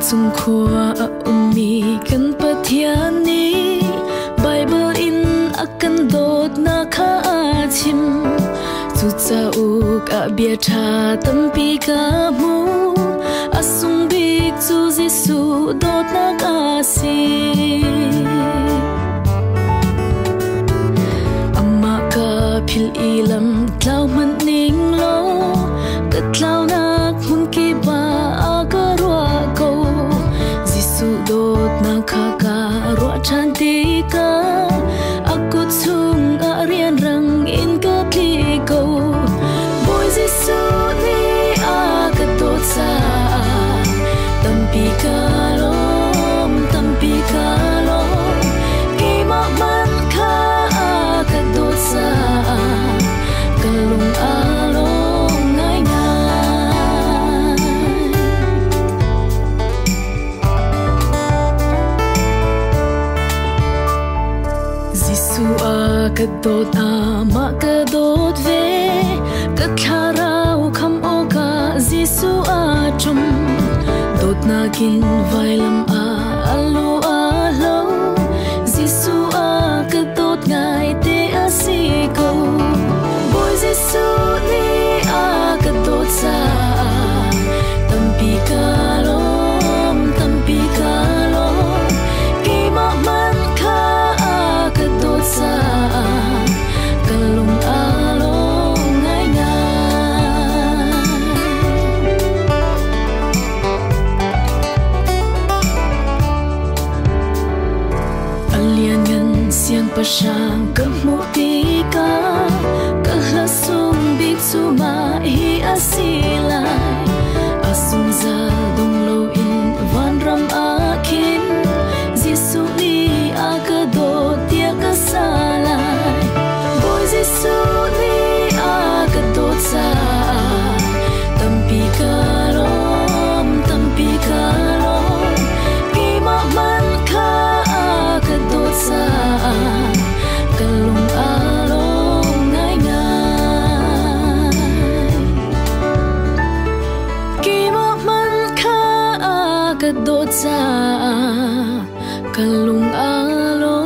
chung khua mi kan pathiani Bible in akan dot na kha chim chu cha u ka bia tha tampi ka mu asung bi chu Giêsu dot na ka si amma ka phil ilam tlau man ning lo ka tlau na hun ki ba aga ro ko Giêsu dot na kha ka ro chan ti ka aku chung a rian rang in ka pli ko boy Giêsu ni a ka to sa tampi ka lo ki ma man kha a ka to sa kalung a lo ngai ngai Giêsu a ka dot a ma ka dot ve ka tharau kham o ka Giêsu a chum dot na kin vailam a alo a lo Giêsu a ka dot ngai te a si ko boy Giêsu ni a ka dot sa tampi ka lo ki ma man kha a ka dot sa kalung a lo ngai ngai alian ngan siang pasang ka mu ti ka la sum bi chu ma hi asilai asung za dong lo in van ram a kin Giêsu ni a ka do tia ka salai boy Giêsu ni a ka do sa tampi ka lo ki ma man kha a ka do sa kalung a lo ngai ngai ki ma man kha a ka do sa kalung a lo